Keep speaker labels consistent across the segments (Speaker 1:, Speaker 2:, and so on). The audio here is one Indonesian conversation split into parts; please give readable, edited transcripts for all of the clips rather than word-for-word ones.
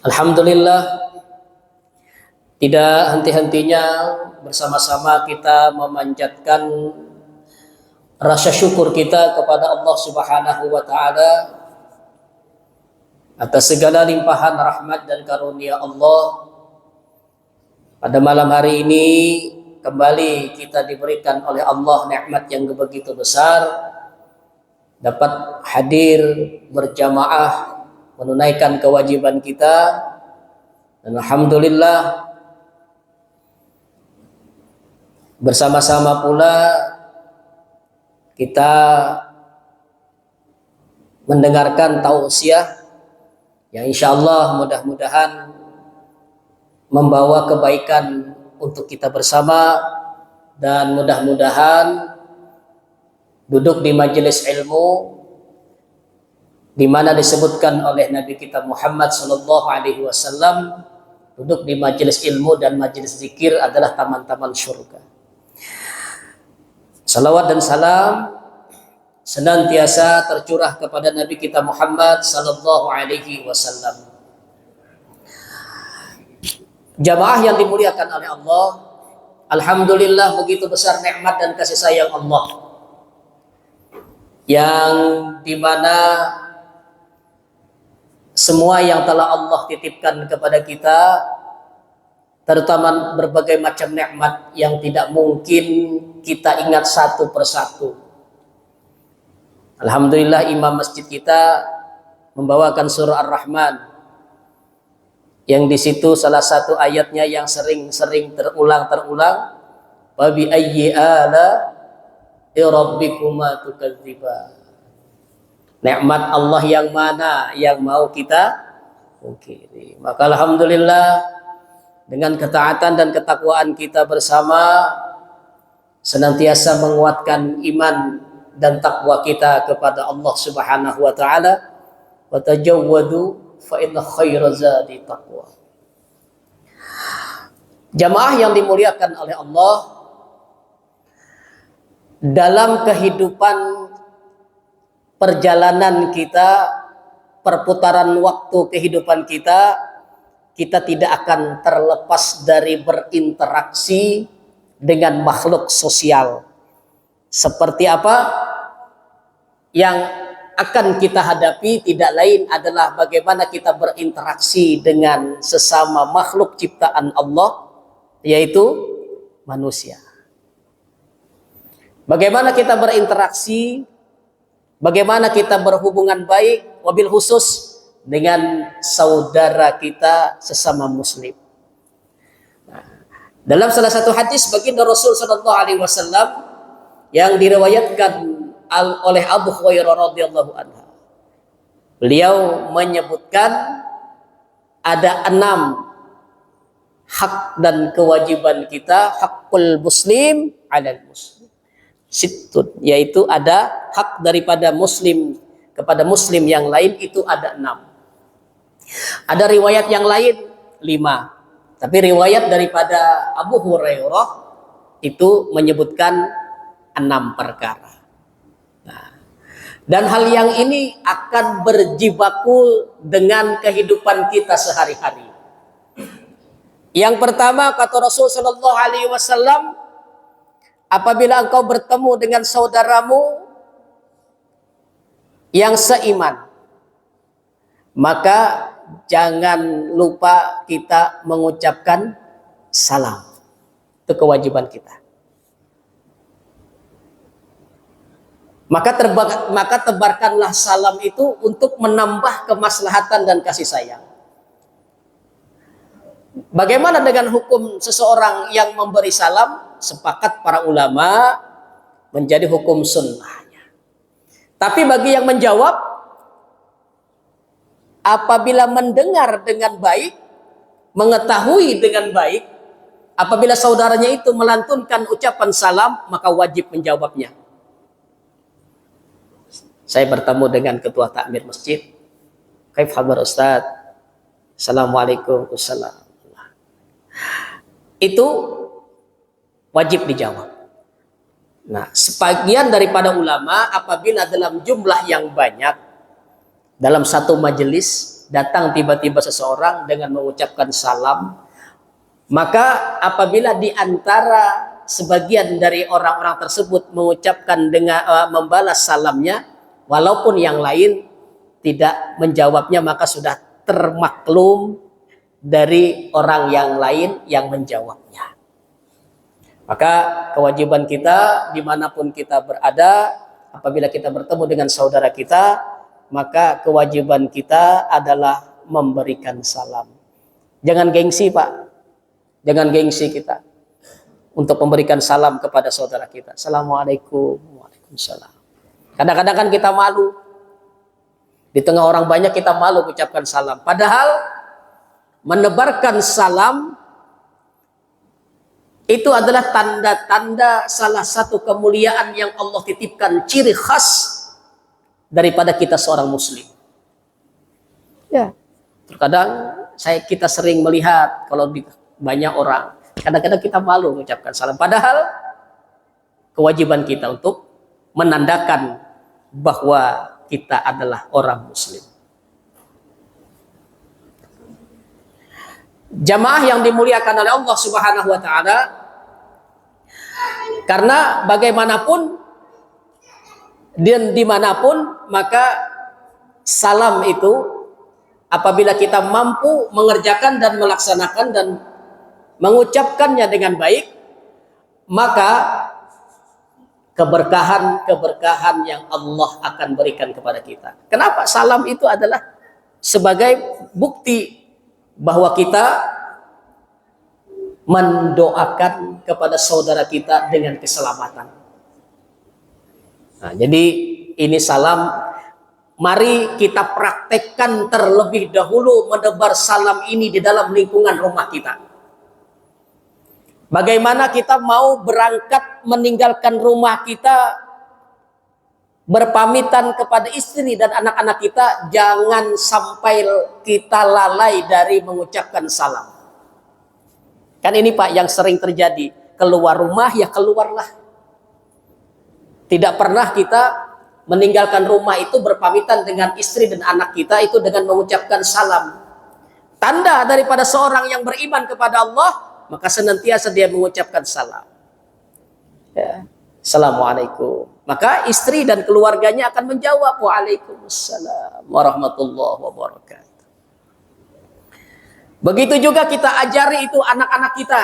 Speaker 1: Alhamdulillah, tidak henti-hentinya bersama-sama kita memanjatkan rasa syukur kita kepada Allah Subhanahu wa taala atas segala limpahan rahmat dan karunia Allah. Pada malam hari ini kembali kita diberikan oleh Allah nikmat yang begitu besar, dapat hadir berjamaah menunaikan kewajiban kita, dan alhamdulillah bersama-sama pula kita mendengarkan tausiah yang insyaallah mudah-mudahan membawa kebaikan untuk kita bersama, dan mudah-mudahan duduk di majelis ilmu di mana disebutkan oleh Nabi kita Muhammad sallallahu alaihi wasallam, duduk di majelis ilmu dan majelis zikir adalah taman-taman surga. Salawat dan salam senantiasa tercurah kepada Nabi kita Muhammad sallallahu alaihi wasallam. Jamaah yang dimuliakan oleh Allah, alhamdulillah begitu besar nikmat dan kasih sayang Allah, yang dimana semua yang telah Allah titipkan kepada kita, terutama berbagai macam nikmat yang tidak mungkin kita ingat satu persatu. Alhamdulillah imam masjid kita membawakan surah Ar-Rahman, yang di situ salah satu ayatnya yang sering-sering terulang, wa bi ayyi ala rabbikuma tukadziban. Nikmat Allah yang mana yang mau kita pungkiri. Maka alhamdulillah dengan ketaatan dan ketakwaan kita bersama senantiasa menguatkan iman dan takwa kita kepada Allah Subhanahu wa taala. Wa tajawwadu fa inna khairaz zadi taqwa. Jamaah yang dimuliakan oleh Allah, dalam kehidupan perjalanan kita, perputaran waktu kehidupan kita, kita tidak akan terlepas dari berinteraksi dengan makhluk sosial. Seperti apa yang akan kita hadapi tidak lain adalah bagaimana kita berinteraksi dengan sesama makhluk ciptaan Allah, yaitu manusia. Bagaimana kita berinteraksi, bagaimana kita berhubungan baik, wabil khusus dengan saudara kita sesama muslim. Dalam salah satu hadis baginda Rasul sallallahu alaihi wasallam yang diriwayatkan oleh Abu Hurairah radhiyallahu anhu, beliau menyebutkan ada 6 hak dan kewajiban kita, hakul muslim 'alal muslim. Sittun, yaitu ada hak daripada muslim kepada muslim yang lain, itu ada 6. Ada riwayat yang lain 5, tapi riwayat daripada Abu Hurairah itu menyebutkan 6 perkara. Nah, dan hal yang ini akan berjibaku dengan kehidupan kita sehari-hari. Yang pertama, kata Rasul sallallahu alaihi wasallam, apabila engkau bertemu dengan saudaramu yang seiman, maka jangan lupa kita mengucapkan salam. Itu kewajiban kita. Maka tebarkanlah salam itu untuk menambah kemaslahatan dan kasih sayang. Bagaimana dengan hukum seseorang yang memberi salam? Sepakat para ulama menjadi hukum sunnahnya. Tapi bagi yang menjawab, apabila mendengar dengan baik, mengetahui dengan baik, apabila saudaranya itu melantunkan ucapan salam, maka wajib menjawabnya. Saya bertemu dengan ketua takmir masjid. Kaif khabar Ustaz? Assalamualaikum. Wassalam. Itu wajib dijawab. Nah, sebagian daripada ulama apabila dalam jumlah yang banyak dalam satu majelis datang tiba-tiba seseorang dengan mengucapkan salam, maka apabila di antara sebagian dari orang-orang tersebut mengucapkan dengan membalas salamnya, walaupun yang lain tidak menjawabnya, maka sudah termaklum dari orang yang lain yang menjawabnya. Maka kewajiban kita dimanapun kita berada, apabila kita bertemu dengan saudara kita, maka kewajiban kita adalah memberikan salam. Jangan gengsi, Pak. Jangan gengsi kita untuk memberikan salam kepada saudara kita. Assalamualaikum. Waalaikumsalam. Kadang-kadang kan kita malu. Di tengah orang banyak kita malu mengucapkan salam. Padahal menebarkan salam itu adalah tanda-tanda salah satu kemuliaan yang Allah titipkan, ciri khas daripada kita seorang muslim. Ya. Terkadang kita sering melihat kalau di banyak orang, kadang-kadang kita malu mengucapkan salam. Padahal kewajiban kita untuk menandakan bahwa kita adalah orang muslim. Jamaah yang dimuliakan oleh Allah Subhanahu wa taala, karena bagaimanapun dan dimanapun, maka salam itu apabila kita mampu mengerjakan dan melaksanakan dan mengucapkannya dengan baik, maka keberkahan yang Allah akan berikan kepada kita. Kenapa? Salam itu adalah sebagai bukti bahwa kita mendoakan kepada saudara kita dengan keselamatan. Nah, jadi ini salam, mari kita praktekkan terlebih dahulu menebar salam ini di dalam lingkungan rumah kita. Bagaimana kita mau berangkat meninggalkan rumah kita, berpamitan kepada istri dan anak-anak kita, jangan sampai kita lalai dari mengucapkan salam. Kan ini Pak yang sering terjadi, keluar rumah ya keluarlah. Tidak pernah kita meninggalkan rumah itu berpamitan dengan istri dan anak kita itu dengan mengucapkan salam. Tanda daripada seorang yang beriman kepada Allah, maka senantiasa dia mengucapkan salam. Ya. Assalamualaikum. Maka istri dan keluarganya akan menjawab waalaikumsalam warahmatullahi wabarakatuh. Begitu juga kita ajari itu anak-anak kita.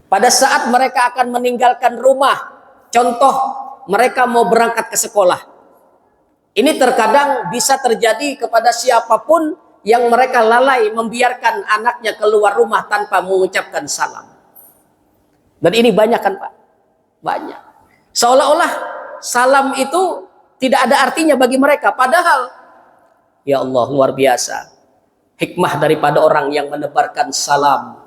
Speaker 1: Pada saat mereka akan meninggalkan rumah, contoh mereka mau berangkat ke sekolah. Ini terkadang bisa terjadi kepada siapapun yang mereka lalai membiarkan anaknya keluar rumah tanpa mengucapkan salam. Dan ini banyak kan Pak? Banyak. Seolah-olah salam itu tidak ada artinya bagi mereka. Padahal, ya Allah, luar biasa. Hikmah daripada orang yang menebarkan salam,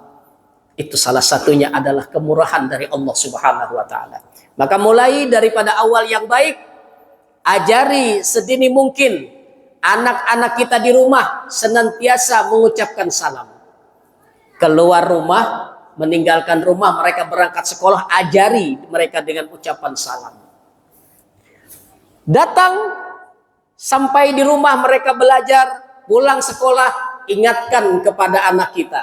Speaker 1: itu salah satunya adalah kemurahan dari Allah Subhanahu wa ta'ala. Maka mulai daripada awal yang baik, ajari sedini mungkin anak-anak kita di rumah senantiasa mengucapkan salam. Keluar rumah, meninggalkan rumah, mereka berangkat sekolah, ajari mereka dengan ucapan salam. Datang sampai di rumah mereka belajar, pulang sekolah, ingatkan kepada anak kita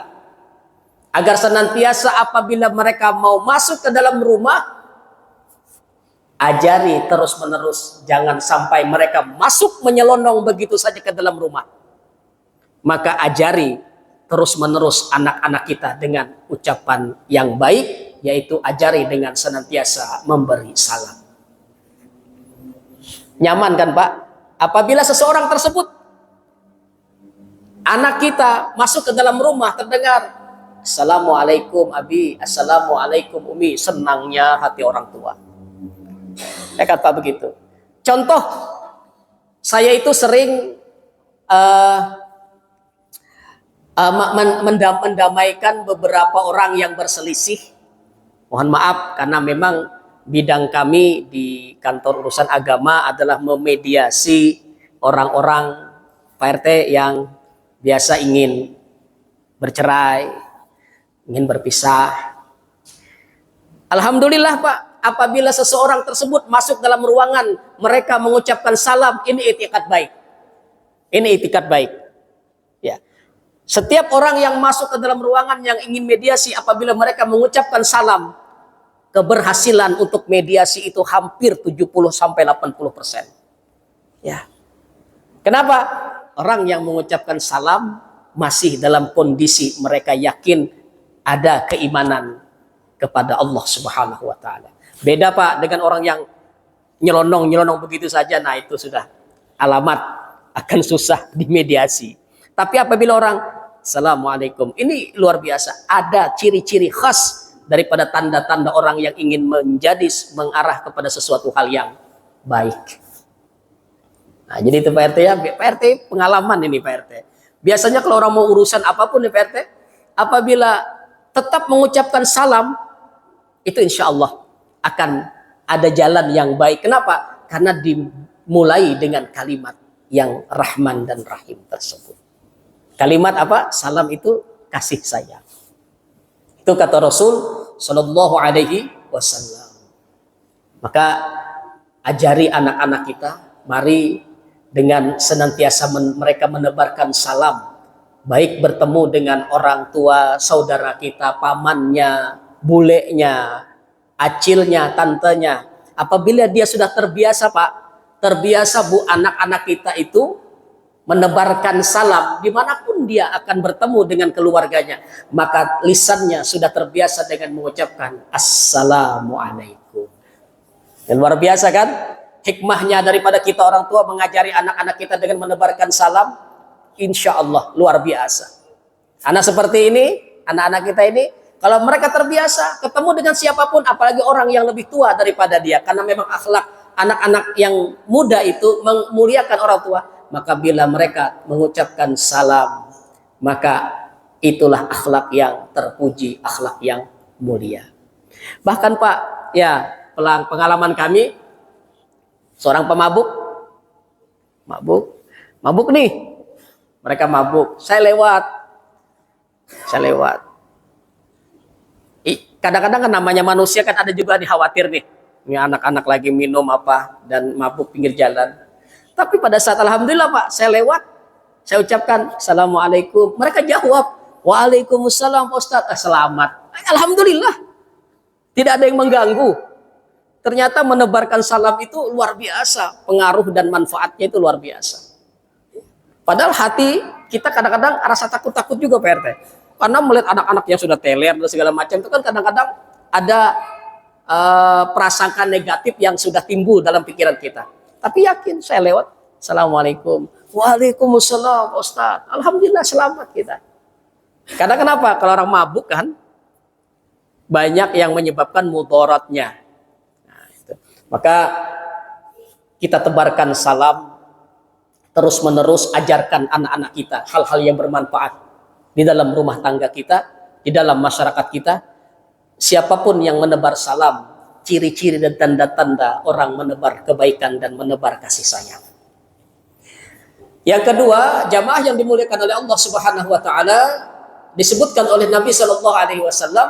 Speaker 1: agar senantiasa apabila mereka mau masuk ke dalam rumah, ajari terus menerus, jangan sampai mereka masuk menyelonong begitu saja ke dalam rumah. Maka ajari terus menerus anak-anak kita dengan ucapan yang baik, yaitu ajari dengan senantiasa memberi salam. Nyaman kan Pak? Apabila seseorang tersebut, anak kita masuk ke dalam rumah, terdengar Assalamualaikum Abi, Assalamualaikum Umi, senangnya hati orang tua. Saya kata begitu. Contoh, saya itu sering mendamaikan beberapa orang yang berselisih. Mohon maaf karena memang bidang kami di kantor urusan agama adalah memediasi orang-orang Pak RT yang biasa ingin bercerai, ingin berpisah. Alhamdulillah Pak, apabila seseorang tersebut masuk dalam ruangan, mereka mengucapkan salam, ini etikat baik. Ini itikat baik. Ya. Setiap orang yang masuk ke dalam ruangan yang ingin mediasi, apabila mereka mengucapkan salam, keberhasilan untuk mediasi itu hampir 70-80%. Ya. Kenapa? Orang yang mengucapkan salam masih dalam kondisi mereka yakin ada keimanan kepada Allah Subhanahu wa taala. Beda Pak dengan orang yang nyelonong begitu saja, nah itu sudah alamat akan susah dimediasi. Tapi apabila orang Assalamualaikum, ini luar biasa, ada ciri-ciri khas daripada tanda-tanda orang yang ingin mengarah kepada sesuatu hal yang baik. Nah, jadi itu Pak RT ya, Pak RT pengalaman ini Pak RT. Biasanya kalau orang mau urusan apapun nih Pak RT, apabila tetap mengucapkan salam, itu insya Allah akan ada jalan yang baik. Kenapa? Karena dimulai dengan kalimat yang Rahman dan Rahim tersebut. Kalimat apa? Salam itu kasih sayang. Itu kata Rasul Shallallahu Alaihi Wasallam. Maka ajari anak-anak kita, mari dengan senantiasa mereka menebarkan salam, baik bertemu dengan orang tua, saudara kita, pamannya, bulenya, acilnya, tantenya. Apabila dia sudah terbiasa Pak, terbiasa Bu, anak-anak kita itu menebarkan salam dimanapun dia akan bertemu dengan keluarganya, maka lisannya sudah terbiasa dengan mengucapkan Assalamualaikum. Dan luar biasa kan hikmahnya daripada kita orang tua mengajari anak-anak kita dengan menebarkan salam, insya Allah luar biasa. Anak seperti ini, anak-anak kita ini, kalau mereka terbiasa ketemu dengan siapapun, apalagi orang yang lebih tua daripada dia, karena memang akhlak anak-anak yang muda itu memuliakan orang tua, maka bila mereka mengucapkan salam, maka itulah akhlak yang terpuji, akhlak yang mulia. Bahkan Pak, ya pengalaman kami, seorang pemabuk, mabuk nih, mereka mabuk, saya lewat. Kadang-kadang kan namanya manusia kan ada juga dikhawatir nih, ini anak-anak lagi minum apa dan mabuk pinggir jalan. Tapi pada saat alhamdulillah Pak, saya lewat, saya ucapkan Assalamualaikum, mereka jawab Waalaikumsalam Pak Ustadz, selamat. Alhamdulillah, tidak ada yang mengganggu. Ternyata menebarkan salam itu luar biasa, pengaruh dan manfaatnya itu luar biasa. Padahal hati kita kadang-kadang rasa takut-takut juga Pak RT. Karena melihat anak-anak yang sudah teler dan segala macam itu kan kadang-kadang ada prasangka negatif yang sudah timbul dalam pikiran kita. Tapi yakin saya lewat, Assalamualaikum, Waalaikumsalam Ustaz, alhamdulillah selamat kita. Karena kenapa? Kalau orang mabuk kan banyak yang menyebabkan mudaratnya. Nah, itu. Maka kita tebarkan salam, terus menerus ajarkan anak-anak kita hal-hal yang bermanfaat di dalam rumah tangga kita, di dalam masyarakat kita. Siapapun yang menebar salam, ciri-ciri dan tanda-tanda orang menebar kebaikan dan menebar kasih sayang. Yang kedua, jamaah yang dimuliakan oleh Allah Subhanahu wa taala, disebutkan oleh Nabi Shallallahu alaihi wasallam,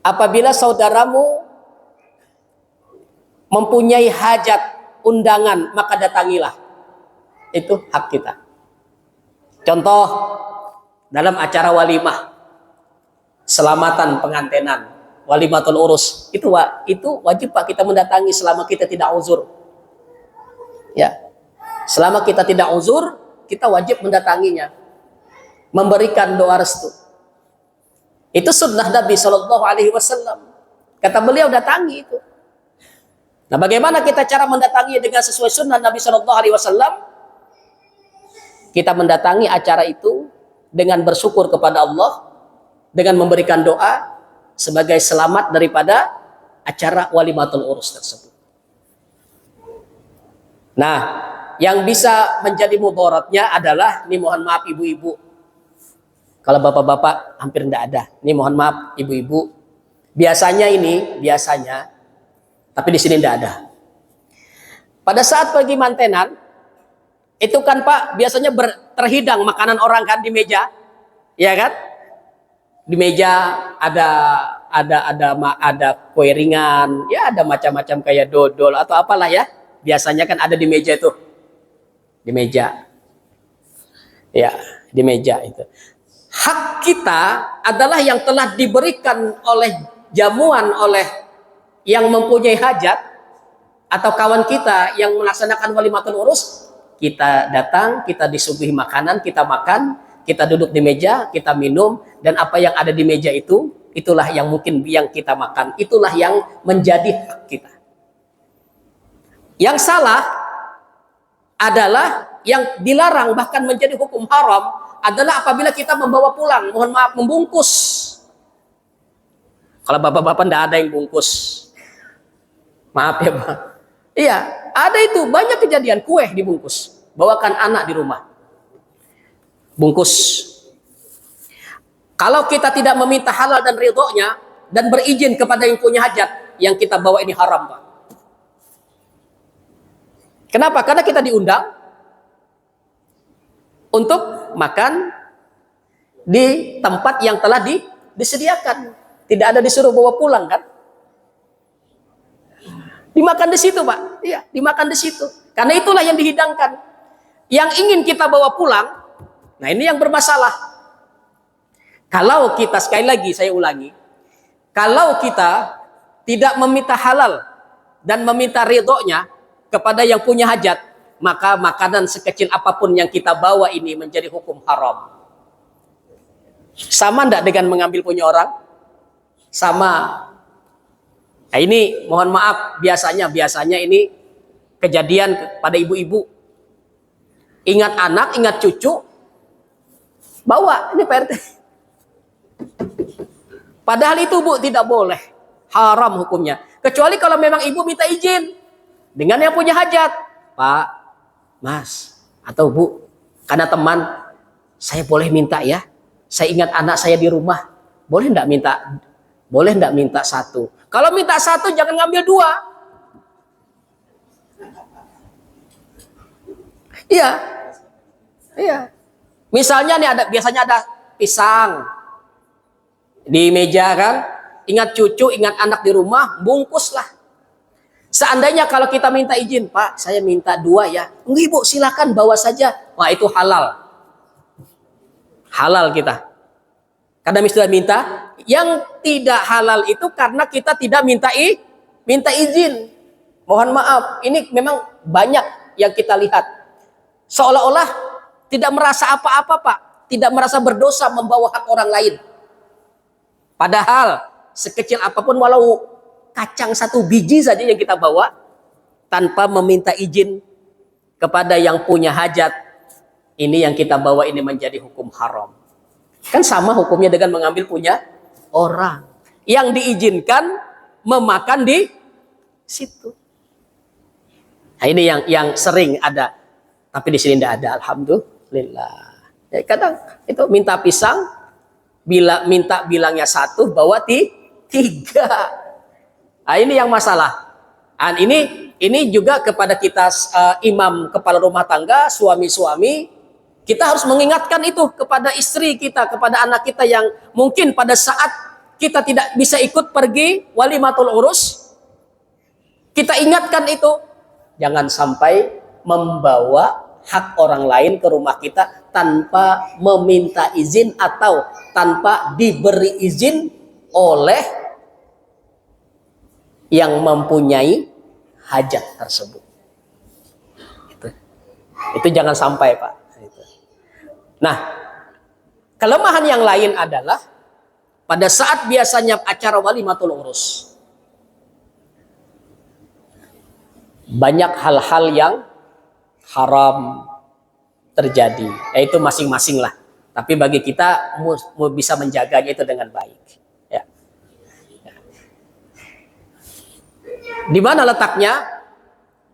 Speaker 1: apabila saudaramu mempunyai hajat, undangan, maka datangilah. Itu hak kita. Contoh dalam acara walimah, selamatan pengantenan, walimatul urus, itu wajib Pak kita mendatangi selama kita tidak uzur. Ya, selama kita tidak uzur, kita wajib mendatanginya, memberikan doa restu. Itu sunnah Nabi Shallallahu Alaihi Wasallam. Kata beliau, datangi itu. Nah, bagaimana kita cara mendatangi dengan sesuai sunnah Nabi Shallallahu Alaihi Wasallam? Kita mendatangi acara itu dengan bersyukur kepada Allah, dengan memberikan doa sebagai selamat daripada acara walimatul urus tersebut. Nah, yang bisa menjadi mudaratnya adalah, ini mohon maaf ibu-ibu, kalau bapak-bapak hampir tidak ada, ini mohon maaf ibu-ibu, biasanya, tapi di sini tidak ada. Pada saat pergi mantenan, itu kan Pak biasanya terhidang makanan orang kan di meja, ya kan? Di meja ada kue ringan, ya ada macam-macam kayak dodol atau apalah ya. Biasanya kan ada di meja itu. di meja. Ya, di meja itu. Hak kita adalah yang telah diberikan oleh jamuan oleh yang mempunyai hajat atau kawan kita yang melaksanakan walimatul urus. Kita datang, kita disuguhi makanan, kita makan, kita duduk di meja, kita minum, dan apa yang ada di meja itu, itulah yang mungkin yang kita makan, itulah yang menjadi hak kita. Yang salah adalah yang dilarang bahkan menjadi hukum haram adalah apabila kita membawa pulang, mohon maaf, membungkus. Kalau bapak-bapak tidak ada yang bungkus, maaf ya Pak. Iya, ada itu banyak kejadian kue dibungkus, bawakan anak di rumah, bungkus. Kalau kita tidak meminta halal dan ridhonya dan berizin kepada yang punya hajat, yang kita bawa ini haram Pak. Kenapa? Karena kita diundang untuk makan di tempat yang telah disediakan. Tidak ada disuruh bawa pulang kan? Dimakan di situ Pak. Iya, dimakan di situ. Karena itulah yang dihidangkan. Yang ingin kita bawa pulang, nah ini yang bermasalah. Kalau kita, sekali lagi saya ulangi, kalau kita tidak meminta halal dan meminta ridhonya kepada yang punya hajat, maka makanan sekecil apapun yang kita bawa ini menjadi hukum haram. Sama enggak dengan mengambil punya orang? Sama. Nah, ini mohon maaf, biasanya ini kejadian pada ibu-ibu. Ingat anak, ingat cucu, bawa ini Pak RT. Padahal itu Bu tidak boleh, haram hukumnya. Kecuali kalau memang ibu minta izin dengan yang punya hajat, Pak, Mas, atau Bu, karena teman, saya boleh minta ya. Saya ingat anak saya di rumah, boleh enggak minta? Boleh enggak minta satu? Kalau minta satu jangan ngambil dua. Iya, iya. Misalnya nih biasanya ada pisang di meja kan. Ingat cucu, ingat anak di rumah, bungkuslah. Seandainya kalau kita minta izin, Pak, saya minta dua ya. Enggak Ibu, silakan bawa saja. Wah itu halal. Halal kita. Karena sudah minta. Yang tidak halal itu karena kita tidak minta izin. Mohon maaf, ini memang banyak yang kita lihat. Seolah-olah tidak merasa apa-apa Pak. Tidak merasa berdosa membawa hak orang lain. Padahal sekecil apapun walau kacang satu biji saja yang kita bawa tanpa meminta izin kepada yang punya hajat, ini yang kita bawa ini menjadi hukum haram. Kan sama hukumnya dengan mengambil punya orang yang diizinkan memakan di situ. Nah, ini yang sering ada, tapi di sini tidak ada, alhamdulillah. Ya, kadang itu minta pisang, minta bilangnya satu, bawa tiga. Nah, ini yang masalah. Dan ini juga kepada kita imam kepala rumah tangga, suami-suami, kita harus mengingatkan itu kepada istri kita, kepada anak kita yang mungkin pada saat kita tidak bisa ikut pergi walimatul urus, kita ingatkan itu. Jangan sampai membawa hak orang lain ke rumah kita tanpa meminta izin atau tanpa diberi izin oleh yang mempunyai hajat tersebut. Itu jangan sampai Pak. Nah, kelemahan yang lain adalah pada saat biasanya acara walimatul urus, banyak hal-hal yang haram terjadi, yaitu masing-masing lah. Tapi bagi kita bisa menjaganya itu dengan baik. Ya. Di mana letaknya?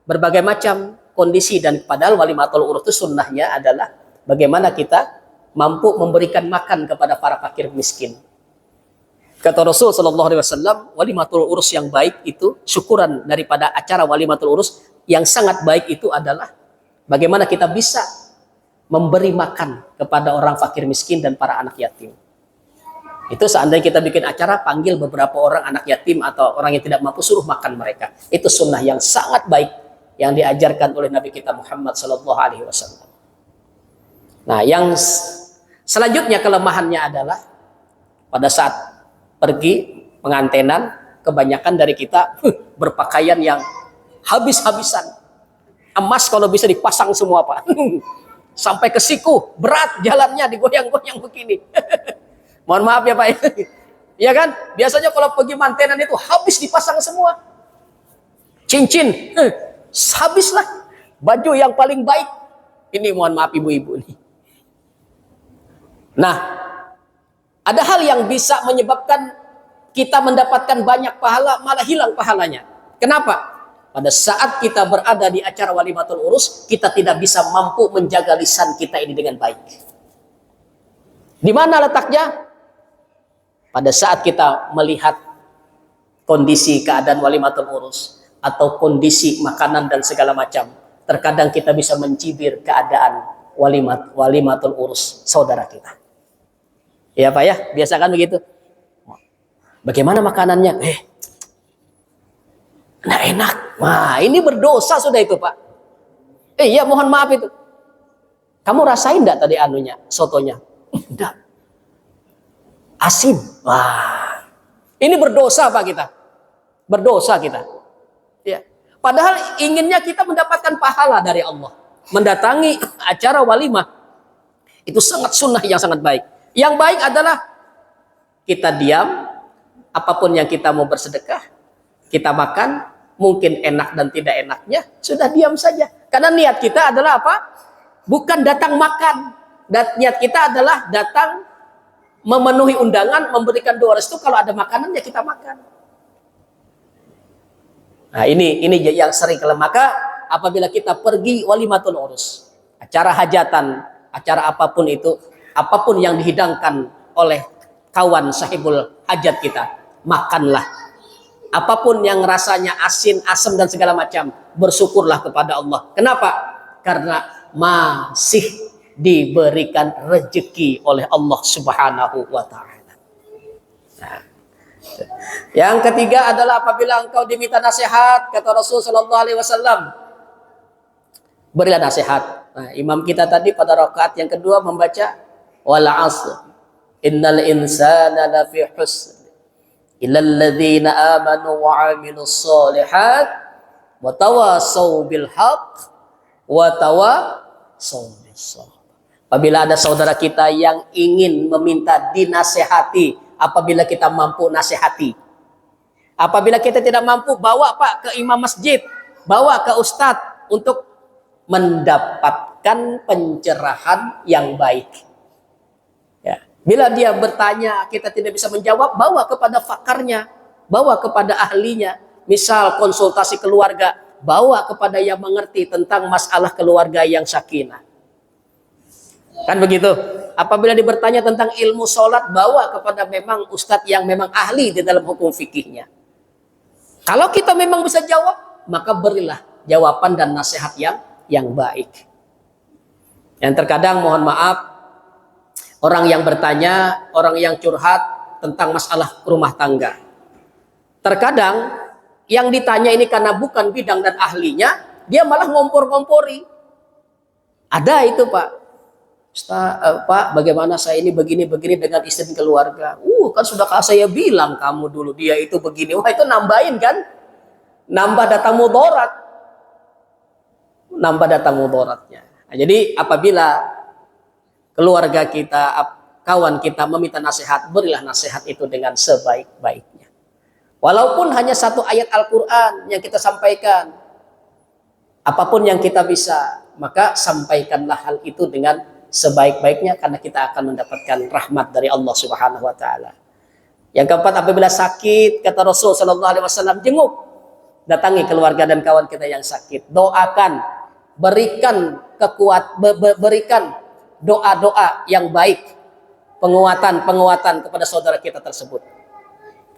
Speaker 1: Berbagai macam kondisi, dan padahal walimatul urus itu sunnahnya adalah bagaimana kita mampu memberikan makan kepada para fakir miskin. Kata Rasul Shallallahu Alaihi Wasallam, walimatul urus yang baik itu, syukuran daripada acara walimatul urus yang sangat baik itu adalah bagaimana kita bisa memberi makan kepada orang fakir miskin dan para anak yatim. Itu seandainya kita bikin acara, panggil beberapa orang anak yatim atau orang yang tidak mampu, suruh makan mereka. Itu sunnah yang sangat baik yang diajarkan oleh Nabi kita Muhammad Sallallahu Alaihi Wasallam. Nah, yang selanjutnya kelemahannya adalah pada saat pergi pengantenan, kebanyakan dari kita berpakaian yang habis-habisan. Emas kalau bisa dipasang semua, Pak. Sampai ke siku, berat jalannya, digoyang-goyang begini. Mohon maaf ya, Pak. Ya kan? Biasanya kalau pergi mantenan itu habis dipasang semua. Cincin, habislah. Baju yang paling baik. Ini mohon maaf ibu-ibu nih. Nah, ada hal yang bisa menyebabkan kita mendapatkan banyak pahala, malah hilang pahalanya. Kenapa? Pada saat kita berada di acara walimatul urus, kita tidak bisa mampu menjaga lisan kita ini dengan baik. Di mana letaknya? Pada saat kita melihat kondisi keadaan walimatul urus atau kondisi makanan dan segala macam, terkadang kita bisa mencibir keadaan walimatul urus saudara kita. Ya Pak ya, biasa kan begitu. Bagaimana makanannya? Nah enak. Wah ini berdosa sudah itu Pak. Iya mohon maaf itu. Kamu rasain enggak tadi anunya, sotonya? Enggak. Asin. Wah. Ini berdosa Pak kita. Berdosa kita. Ya. Padahal inginnya kita mendapatkan pahala dari Allah. Mendatangi acara walimah. Itu sangat sunnah yang sangat baik. Yang baik adalah kita diam, apapun yang kita mau bersedekah, kita makan, mungkin enak dan tidak enaknya, sudah diam saja. Karena niat kita adalah apa? Bukan datang makan. Niat kita adalah datang memenuhi undangan, memberikan doa restu, kalau ada makanan ya kita makan. Nah ini yang sering kelemahan. Maka apabila kita pergi walimatul urus, acara hajatan, acara apapun itu, apapun yang dihidangkan oleh kawan sahibul hajat kita, makanlah. Apapun yang rasanya asin, asam dan segala macam, bersyukurlah kepada Allah. Kenapa? Karena masih diberikan rezeki oleh Allah Subhanahu wa taala. Nah, yang ketiga adalah apabila engkau diminta nasihat, kata Rasul sallallahu alaihi wasallam, berilah nasihat. Nah, imam kita tadi pada rakaat yang kedua membaca wal 'asr innal insana lafi husn illal ladzina amanu wa 'amilus shalihat wa tawassaw bil haqq wa tawassaw bis sabr. Apabila ada saudara kita yang ingin meminta dinasehati, apabila kita mampu nasihati. Apabila kita tidak mampu, bawa Pak ke imam masjid, bawa ke ustadz untuk mendapatkan pencerahan yang baik. Ya. Bila dia bertanya, kita tidak bisa menjawab, bawa kepada pakarnya, bawa kepada ahlinya. Misal konsultasi keluarga, bawa kepada yang mengerti tentang masalah keluarga yang sakinah. Kan begitu. Apabila bertanya tentang ilmu sholat, bawa kepada memang ustadz yang memang ahli di dalam hukum fikihnya. Kalau kita memang bisa jawab, maka berilah jawaban dan nasihat yang baik. Yang terkadang mohon maaf, orang yang bertanya, orang yang curhat tentang masalah rumah tangga. Terkadang yang ditanya ini karena bukan bidang dan ahlinya, dia malah ngompor-ngompori. Ada itu Pak. Pak, bagaimana saya ini begini-begini dengan istri dan keluarga. Kan sudah saya bilang kamu dulu dia itu begini. Wah itu nambahin kan? Nambah datang mudarat. Nambah datang mudaratnya. Nah, jadi apabila keluarga kita, kawan kita meminta nasihat, berilah nasihat itu dengan sebaik-baiknya. Walaupun hanya satu ayat Al-Quran yang kita sampaikan. Apapun yang kita bisa, maka sampaikanlah hal itu dengan sebaik-baiknya, karena kita akan mendapatkan rahmat dari Allah Subhanahu wa taala. Yang keempat, apabila sakit, kata Rasul sallallahu alaihi wasallam, jenguk, datangi keluarga dan kawan kita yang sakit, doakan, berikan berikan doa-doa yang baik, penguatan kepada saudara kita tersebut.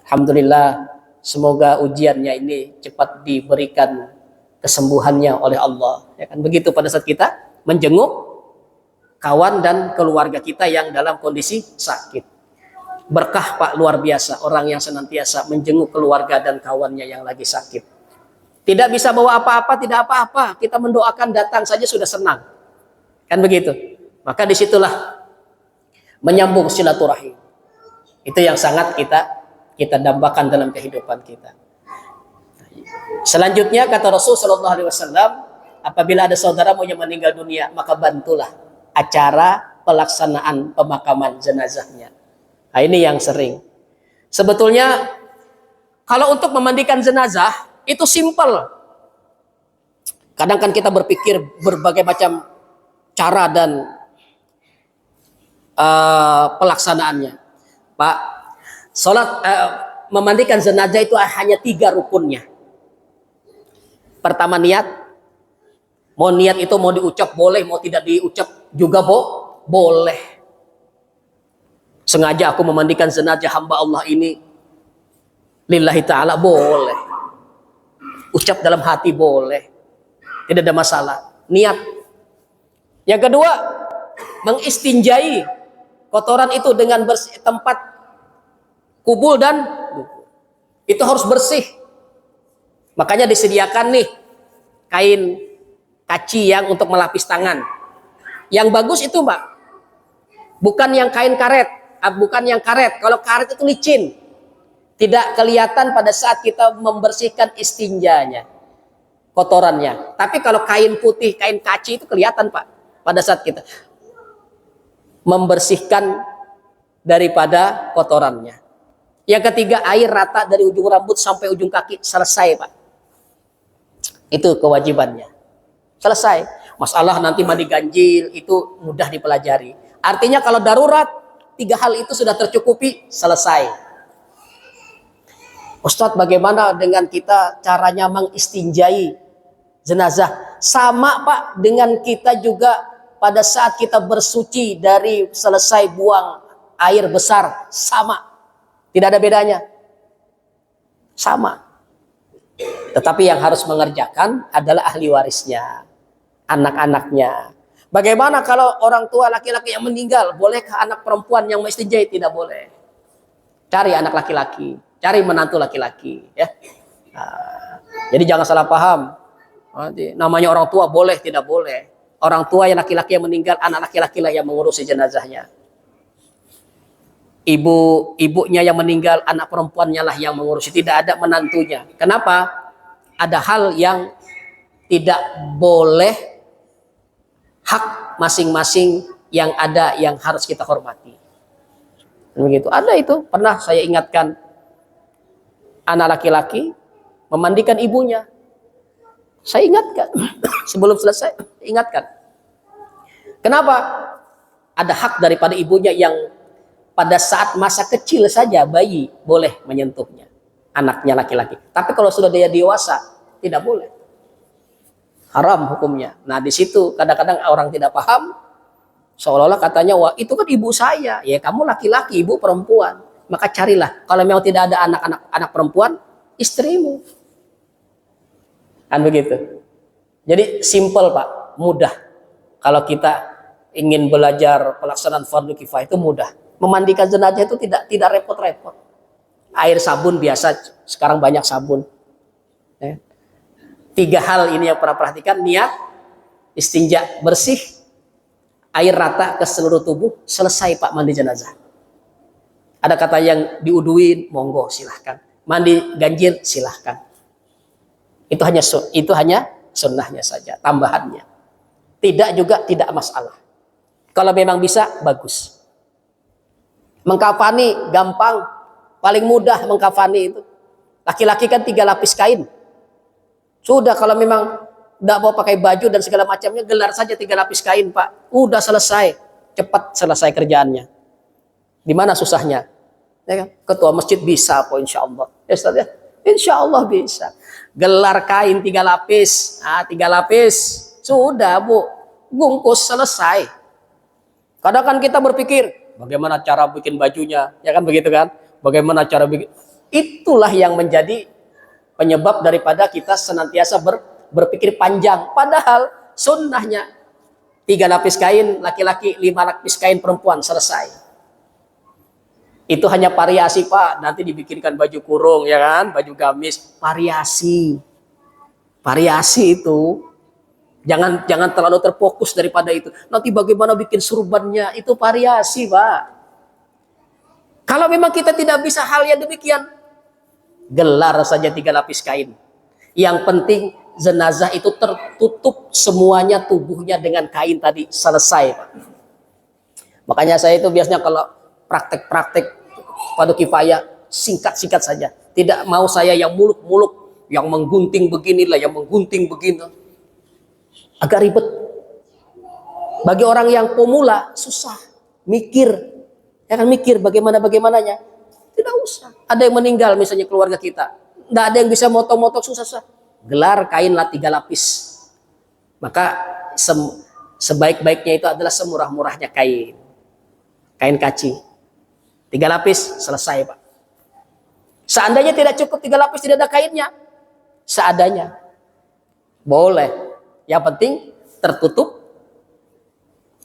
Speaker 1: Alhamdulillah, semoga ujiannya ini cepat diberikan kesembuhannya oleh Allah. Ya kan begitu pada saat kita menjenguk kawan dan keluarga kita yang dalam kondisi sakit. Berkah Pak luar biasa orang yang senantiasa menjenguk keluarga dan kawannya yang lagi sakit. Tidak bisa bawa apa-apa, tidak apa-apa. Kita mendoakan datang saja sudah senang. Kan begitu. Maka disitulah menyambung silaturahim. Itu yang sangat kita dambakan dalam kehidupan kita. Selanjutnya kata Rasul Shallallahu Alaihi Wasallam, apabila ada saudaramu yang meninggal dunia, maka bantulah acara pelaksanaan pemakaman jenazahnya. Nah, ini yang sering. Sebetulnya kalau untuk memandikan jenazah itu simpel. Kadang kan kita berpikir berbagai macam cara dan pelaksanaannya. Pak, memandikan jenazah itu hanya 3 rukunnya. Pertama niat. Mau niat itu mau diucap boleh, mau tidak diucap juga boleh. Sengaja aku memandikan jenazah hamba Allah ini lillahi ta'ala, boleh. Ucap dalam hati boleh. Tidak ada masalah. Niat. Yang kedua, mengistinjai kotoran itu dengan tempat kubul dan itu harus bersih. Makanya disediakan nih kain kaci yang untuk melapis tangan. Yang bagus itu, Mbak. Bukan yang kain karet, bukan yang karet. Kalau karet itu licin. Tidak kelihatan pada saat kita membersihkan istinjanya, kotorannya. Tapi kalau kain putih, kain kaci itu kelihatan, Pak, pada saat kita membersihkan daripada kotorannya. Yang ketiga, air rata dari ujung rambut sampai ujung kaki, selesai, Pak. Itu kewajibannya. Selesai. Masalah nanti mandi ganjil itu mudah dipelajari. Artinya kalau darurat, 3 hal itu sudah tercukupi, selesai. Ustadz, bagaimana dengan kita caranya mengistinjai jenazah? Sama, Pak, dengan kita juga pada saat kita bersuci dari selesai buang air besar, sama. Tidak ada bedanya. Sama. Tetapi yang harus mengerjakan adalah ahli warisnya, anak-anaknya. Bagaimana kalau orang tua laki-laki yang meninggal, bolehkah anak perempuan yang mengistinjai? Tidak boleh. Cari anak laki-laki, cari menantu laki-laki, ya. Nah, jadi jangan salah paham. Namanya orang tua boleh, tidak boleh. Orang tua yang laki-laki yang meninggal, anak laki-laki lah yang mengurusi jenazahnya. Ibunya yang meninggal, anak perempuannya lah yang mengurusi, tidak ada menantunya. Kenapa? Ada hal yang tidak boleh, hak masing-masing yang ada yang harus kita hormati. Begitu. Ada itu, pernah saya ingatkan anak laki-laki memandikan ibunya. Saya ingatkan sebelum selesai, ingatkan. Kenapa? Ada hak daripada ibunya yang pada saat masa kecil saja bayi boleh menyentuhnya, anaknya laki-laki. Tapi kalau sudah dia dewasa, tidak boleh. Haram hukumnya. Nah, di situ kadang-kadang orang tidak paham, seolah-olah katanya, wah itu kan ibu saya. Ya kamu laki-laki, ibu perempuan. Maka carilah, kalau memang tidak ada anak perempuan, istrimu. Kan begitu. Jadi simple, Pak, mudah. Kalau kita ingin belajar pelaksanaan fardu kifayah itu mudah. Memandikan jenazah itu tidak repot-repot. Air sabun biasa, sekarang banyak sabun. 3 hal ini yang pernah perhatikan: niat, istinja bersih, air rata ke seluruh tubuh, selesai, Pak, mandi jenazah. Ada kata yang diuduin, monggo silahkan. Mandi ganjil silahkan. Itu hanya sunnahnya saja, tambahannya. Tidak masalah. Kalau memang bisa, bagus. Mengkafani gampang, paling mudah mengkafani itu. Laki-laki kan 3 lapis kain. Sudah, kalau memang tidak mau pakai baju dan segala macamnya, gelar saja 3 lapis kain, Pak. Udah selesai, cepat selesai kerjaannya. Di mana susahnya? Ya kan? Ketua masjid bisa kok, insya Allah. Ya, Ustaz, ya? Insya Allah bisa. Gelar kain 3 lapis, 3 lapis, sudah, Bu, bungkus selesai. Kadang kan kita berpikir, bagaimana cara bikin bajunya, ya kan begitu kan? Bagaimana cara bikin? Itulah yang menjadi penyebab daripada kita senantiasa berpikir panjang. Padahal sunnahnya 3 lapis kain laki-laki, 5 lapis kain perempuan, selesai. Itu hanya variasi, Pak. Nanti dibikinkan baju kurung, ya kan? Baju gamis, variasi. Variasi itu. Jangan terlalu terfokus daripada itu. Nanti bagaimana bikin surbannya, itu variasi, Pak. Kalau memang kita tidak bisa hal yang demikian, gelar saja 3 lapis kain. Yang penting jenazah itu tertutup semuanya tubuhnya dengan kain tadi, selesai, Pak. Makanya saya itu biasanya kalau praktek-praktek fardu kifayah singkat-singkat saja. Tidak mau saya yang muluk-muluk, yang menggunting beginilah, yang menggunting begini. Agak ribet. Bagi orang yang pemula susah, mikir, ya kan, mikir bagaimananya. Tidak usah. Ada yang meninggal misalnya keluarga kita, tidak ada yang bisa motong-motong, susah. Gelar kainlah 3 lapis. Maka sebaik-baiknya itu adalah semurah-murahnya kain kaci. 3 lapis selesai, Pak. Seandainya tidak cukup 3 lapis, tidak ada kainnya, seadanya boleh. Yang penting tertutup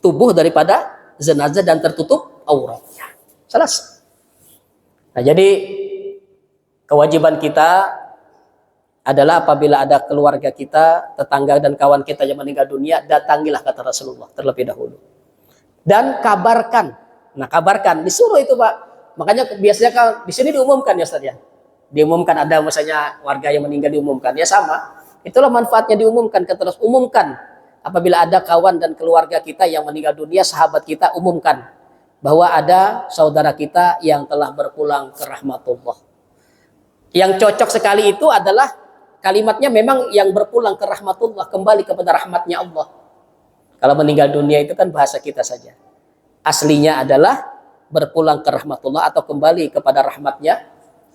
Speaker 1: tubuh daripada jenazah dan tertutup auratnya. Selesai. Nah, jadi kewajiban kita adalah apabila ada keluarga kita, tetangga dan kawan kita yang meninggal dunia, datangilah, kata Rasulullah, terlebih dahulu. Dan kabarkan. Nah, kabarkan, disuruh itu, Pak. Makanya biasanya kan di sini diumumkan ya, Ustaz ya. Diumumkan, ada misalnya warga yang meninggal diumumkan, ya sama. Itulah manfaatnya diumumkan, terus umumkan. Apabila ada kawan dan keluarga kita yang meninggal dunia, sahabat kita, umumkan bahwa ada saudara kita yang telah berpulang ke rahmatullah. Yang cocok sekali itu adalah kalimatnya memang yang berpulang ke rahmatullah, kembali kepada rahmatnya Allah. Kalau meninggal dunia itu kan bahasa kita saja. Aslinya adalah berpulang ke rahmatullah atau kembali kepada rahmatnya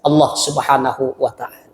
Speaker 1: Allah Subhanahu wa ta'ala.